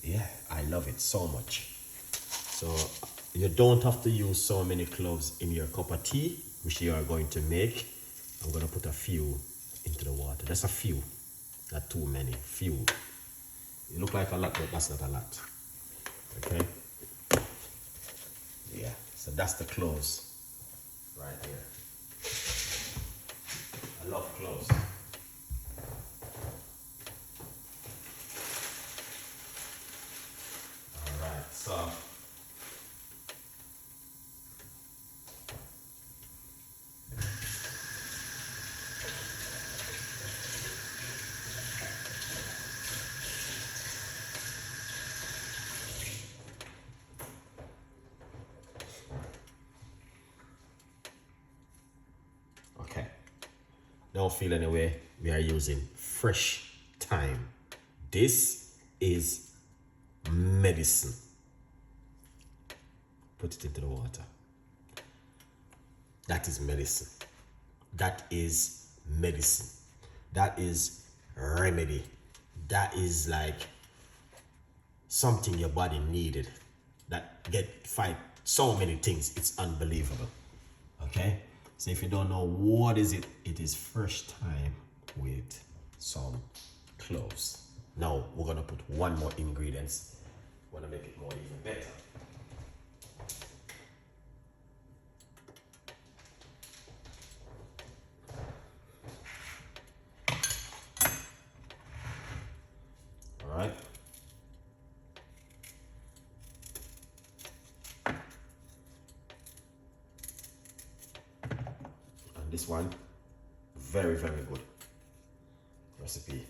yeah, I love it so much. So you don't have to use so many cloves in your cup of tea, which you are going to make. I'm gonna put a few into the water. Just a few, not too many, few. It look like a lot, but that's not a lot. Okay? Yeah, so that's the cloves right here. I love cloves. All right, so okay. Don't feel any way. We are using fresh thyme. This is medicine. Put it into the water. That is medicine. That is medicine. That is remedy. That is like something your body needed. That fight so many things. It's unbelievable. Okay? So if you don't know what is it, it is fresh thyme with some cloves. Now we're gonna put one more ingredients. Wanna make it more even better. All right. And this one, very, very good recipe.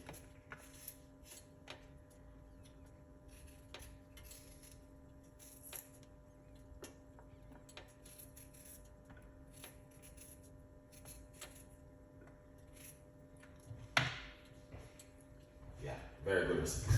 Yeah, very good recipe.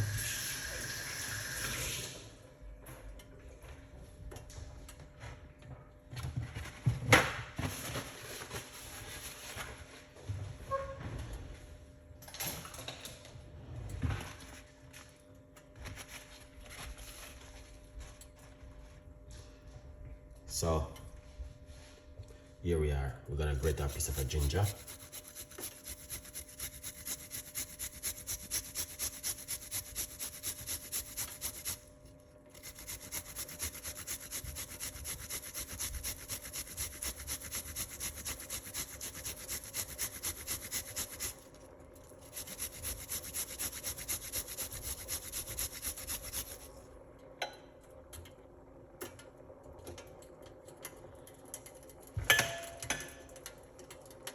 So here we are. We're gonna grate a piece of a ginger.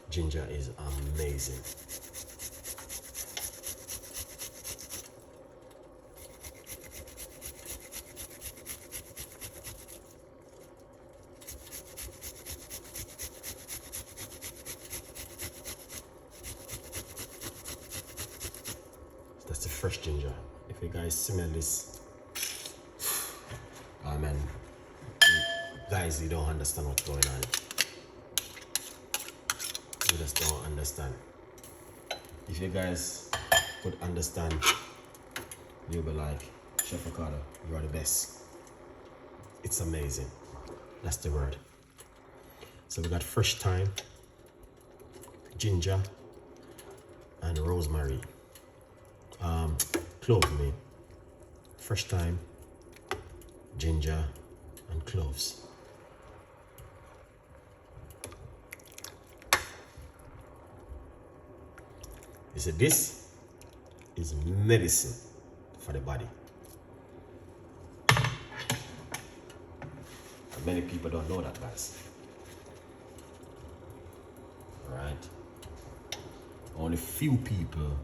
Ginger is amazing. That's the fresh ginger. If you guys smell this, oh man, guys, you don't understand what's going on. You just don't understand. If you guys could understand, you'll be like, Chef Ricardo, you are the best. It's amazing. That's the word. So we got fresh thyme, ginger, and rosemary. Clove, I mean. Fresh thyme, ginger, and cloves. You see, this is medicine for the body. And many people don't know that, guys. Alright? Only few people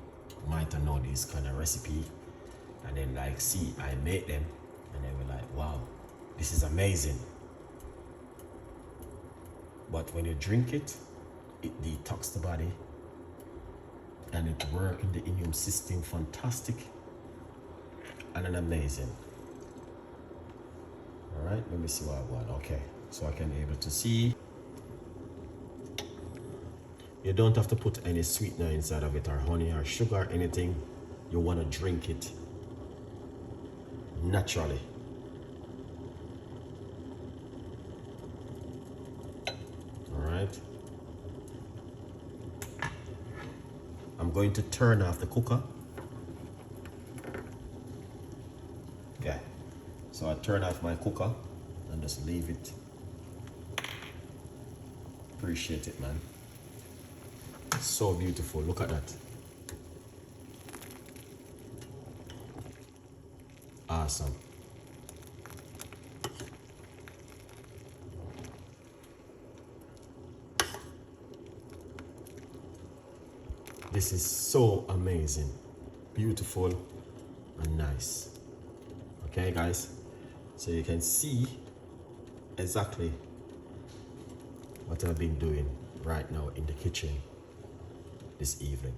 might know this kind of recipe and then like see I made them and they were like, wow, this is amazing. But when you drink it, it detox the body and it works in the immune system fantastic and amazing. All right, let me see what I want. Okay, so I can be able to see. You don't have to put any sweetener inside of it or honey or sugar or anything. You want to drink it naturally. All right. I'm going to turn off the cooker. Okay. So I turn off my cooker and just leave it. Appreciate it, man. So beautiful. Look at that. Awesome. This is so amazing. Beautiful and nice. Okay, guys. So you can see exactly what I've been doing right now in the kitchen this evening.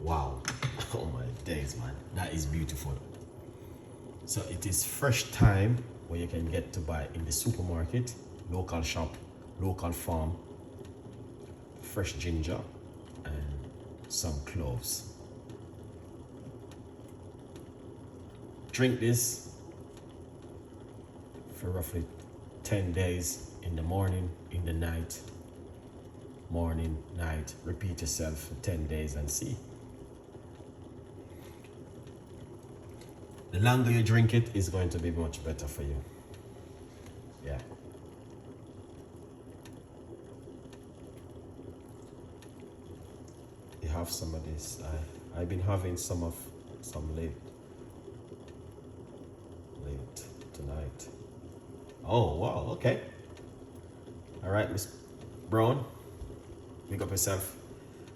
Wow. Oh my days, man. That is beautiful. So it is fresh thyme where you can get to buy in the supermarket, local shop, local farm, fresh ginger and some cloves. Drink this for roughly 10 days, in the morning, in the night, morning, night. Repeat yourself for 10 days and see. The longer you drink it, is going to be much better for you. Yeah. You have some of this. I've been having some late tonight. Oh wow, okay. All right, Miss Brown, pick up yourself.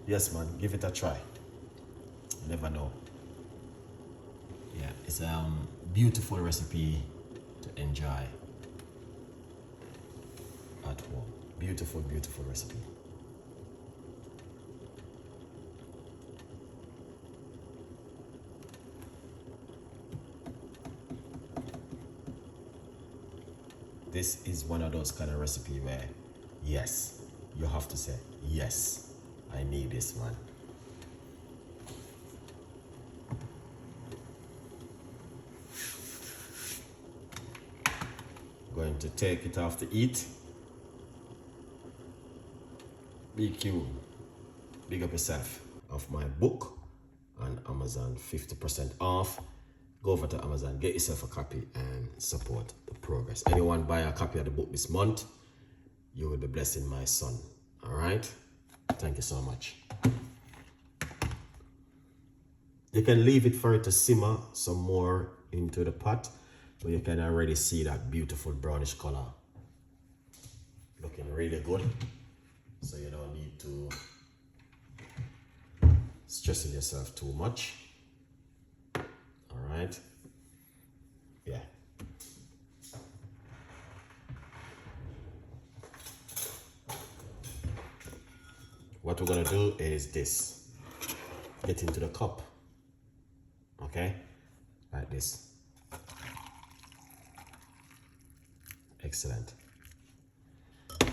Yes, man, give it a try. You never know. Yeah, it's a beautiful recipe to enjoy at home. Beautiful, beautiful recipe. This is one of those kind of recipe where, yes, you have to say, yes, I need this, man. Going to take it off to eat. BQ, big up yourself. Of my book on Amazon, 50% off. Go over to Amazon, get yourself a copy and support the progress. Anyone buy a copy of the book this month, you will be blessing my son. All right? Thank you so much. You can leave it for it to simmer some more into the pot, but you can already see that beautiful brownish color. Looking really good. So you don't need to stress yourself too much. All right. Yeah. What we're gonna do is this. Get into the cup. Okay? Like this. Excellent.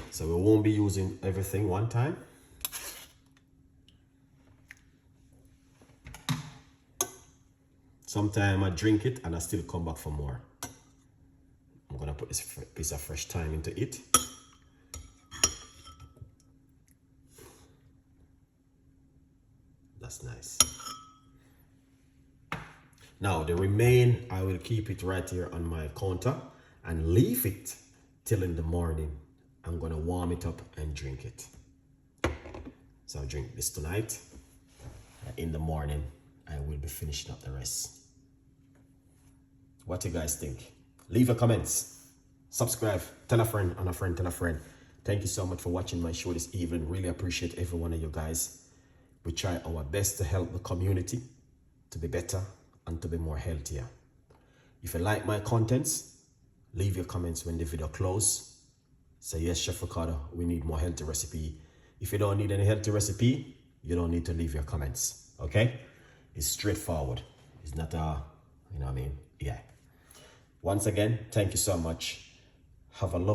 So we won't be using everything one time. Sometimes I drink it and I still come back for more. I'm gonna put this piece of fresh thyme into it. That's nice. Now the remain, I will keep it right here on my counter and leave it till in the morning. I'm gonna warm it up and drink it. So I'll drink this tonight. In the morning, I will be finishing up the rest. What you guys think? Leave your comments, subscribe, tell a friend, and a friend tell a friend. Thank you so much for watching my show this evening. Really appreciate every one of you guys. We try our best to help the community to be better and to be more healthier. If you like my contents, leave your comments when the video closes. Say, yes, Chef Ricardo, we need more healthy recipe. If you don't need any healthy recipe, you don't need to leave your comments, okay? It's straightforward. It's not you know what I mean? Yeah. Once again, thank you so much. Have a lovely